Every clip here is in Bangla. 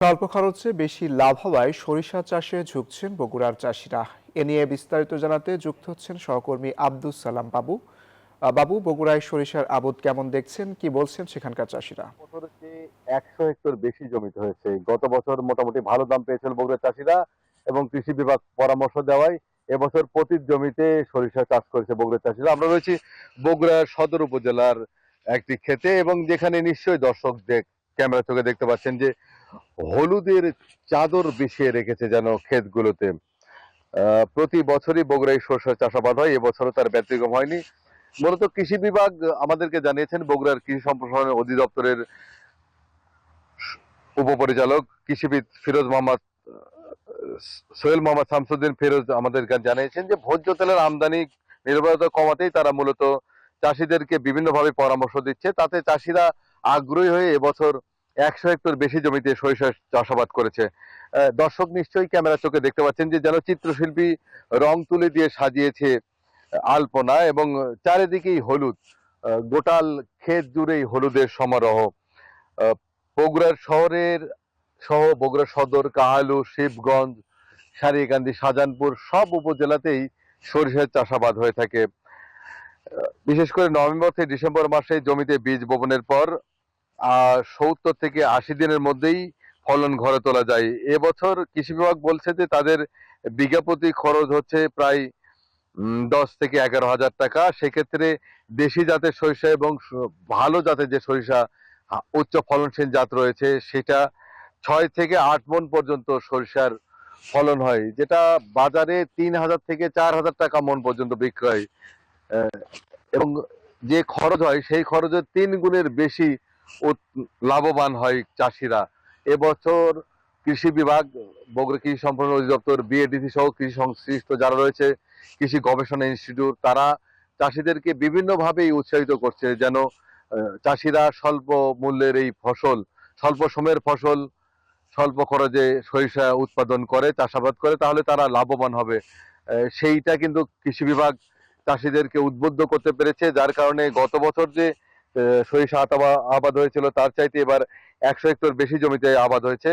স্বল্প খরচে বেশি লাভ হওয়ায় সরিষা চাষে ঝুঁকছেন বগুড়ার চাষিরা। এ নিয়ে বিস্তারিত জানাতে যুক্ত হচ্ছেন সহকর্মী আব্দুস সালাম বাবু। বাবু, বগুড়ায় সরিষার আবাদ কেমন দেখছেন, কি বলছেন সেখানকার চাষিরা? বছরে যে 100 হেক্টর বেশি জমিতে হয়েছে। গত বছর মোটামুটি ভালো দাম পেয়েছিল বগুড়ার চাষিরা এবং কৃষি বিভাগ পরামর্শ দেওয়ায় এবছর প্রতি জমিতে সরিষা চাষ করেছে বগুড়ার চাষিরা। আমরা রয়েছি বগুড়া সদর উপজেলার একটি ক্ষেতে এবং যেখানে নিশ্চয়ই দর্শক ক্যামেরা চোখে দেখতে পাচ্ছেন যে হলুদের চাদর বিছিয়ে রেখেছে যেন ক্ষেতগুলোতে। প্রতি বছরই বগুড়ায় সরিষা চাষাবাদ হয়, এবছরও তার ব্যতিক্রম হয়নি। মূলত কৃষি বিভাগ আমাদেরকে জানিয়েছেন, বগুড়ার কৃষি সম্প্রসারণ অধিদপ্তরের উপপরিচালক কৃষিবিদ ফিরোজ মোহাম্মদ সোহেল মোহাম্মদ শামসুদ্দিন ফিরোজ আমাদেরকে জানিয়েছেন যে ভোজ্য তেলের আমদানি নির্ভরতা কমাতেই তারা মূলত চাষিদেরকে বিভিন্নভাবে পরামর্শ দিচ্ছে। তাতে চাষিরা আগ্রহী হয়ে এবছর 100 হেক্টর বেশি জমিতে সরিষা চাষাবাদ করেছে। দর্শক নিশ্চয়ই ক্যামেরা চোখে দেখতে পাচ্ছেন যে যেন চিত্রশিল্পী রং তুলি দিয়ে সাজিয়েছে আলপনা এবং চারিদিকেই হলুদ। গোটাল ক্ষেত জুড়েই হলুদের সমারোহ। আহ, বগুড়ার শহরের সহ বগুড়া সদর, কাহালু, শিবগঞ্জ, সারিয়াকান্দি, শাহজাহানপুর সব উপজেলাতেই সরিষার চাষাবাদ হয়ে থাকে। বিশেষ করে নভেম্বর থেকে ডিসেম্বর মাসে জমিতে বীজ বপনের পর 70 থেকে 80 দিনের মধ্যেই ফলন ঘরে তোলা যায়। এবছর কৃষি বিভাগ বলছে যে তাদের বিঘা প্রতি খরচ হচ্ছে প্রায় 10 থেকে 11 হাজার টাকা। সেক্ষেত্রে দেশি জাতের সরিষা এবং ভালো জাতের যে সরিষা, উচ্চ ফলনশীল জাত রয়েছে, সেটা 6 থেকে 8 মণ পর্যন্ত সরিষার ফলন হয়, যেটা বাজারে 3,000 থেকে 4,000 টাকা মণ পর্যন্ত বিক্রয়। আহ, এবং যে খরচ হয় সেই খরচের 3 গুণের বেশি লাভবান হয় চাষিরা। এবছর কৃষি বিভাগ, বগুড়া কৃষি সম্প্রসারণ অধিদপ্তর, বিএডিসি সহ কৃষি সংশ্লিষ্ট যারা রয়েছে, কৃষি গবেষণা ইনস্টিটিউট, তারা চাষিদেরকে বিভিন্নভাবেই উৎসাহিত করছে যেন চাষিরা স্বল্প মূল্যের এই ফসল, স্বল্প সময়ের ফসল স্বল্প খরচে সরিষা উৎপাদন করে, চাষাবাদ করে, তাহলে তারা লাভবান হবে। সেইটা কিন্তু কৃষি বিভাগ চাষিদেরকে উদ্বুদ্ধ করতে পেরেছে, যার কারণে গত বছর যে সরিষা আবাদ হয়েছিল তার চাইতে এবার 100 হেক্টর বেশি জমিতে আবাদ হয়েছে।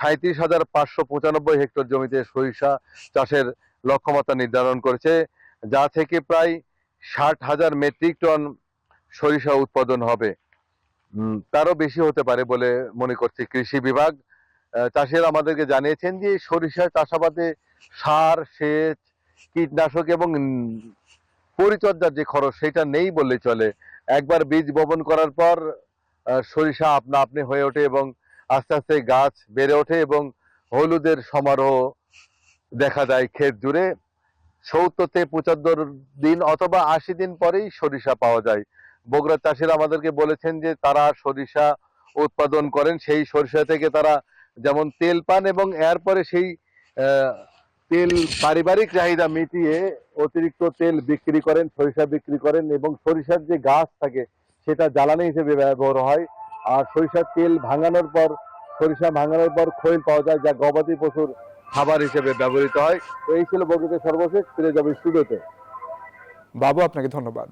37,595 হেক্টর জমিতে সরিষা চাষের লক্ষ্যমাত্রা নির্ধারণ করেছে, যা থেকে প্রায় 60,000 মেট্রিক টন সরিষা উৎপাদন হবে। তারও বেশি হতে পারে বলে মনে করছে কৃষি বিভাগ। চাষিরা আমাদেরকে জানিয়েছেন যে সরিষা চাষাবাদে সার, সেচ, কীটনাশক এবং পরিচর্যার যে খরচ সেটা নেই বললেই চলে। একবার বীজ বপন করার পর সরিষা আপনা আপনি হয়ে ওঠে এবং আস্তে আস্তে গাছ বেড়ে ওঠে এবং হলুদের সমারোহ দেখা যায় ক্ষেত জুড়ে। 70 থেকে 75 দিন অথবা 80 দিন পরেই সরিষা পাওয়া যায়। বগুড়ার চাষিরা আমাদেরকে বলেছেন যে তারা সরিষা উৎপাদন করেন, সেই সরিষা থেকে তারা যেমন তেল পান এবং এরপরে সেই আহ, তেল পারিবারিক চাহিদা মিটিয়ে অতিরিক্ত তেল বিক্রি করেন, সরিষা বিক্রি করেন এবং সরিষার যে গাছ থাকে সেটা জ্বালানি হিসেবে ব্যবহার হয়। আর সরিষার তেল ভাঙানোর পর, সরিষা ভাঙানোর পর খৈল পাওয়া যায়, যা গবাদি পশুর খাবার হিসেবে ব্যবহৃত হয়। তো এই ছিল বগুড়াতে সর্বশেষ। ফিরে যাবে স্টুডিওতে। বাবু, আপনাকে ধন্যবাদ।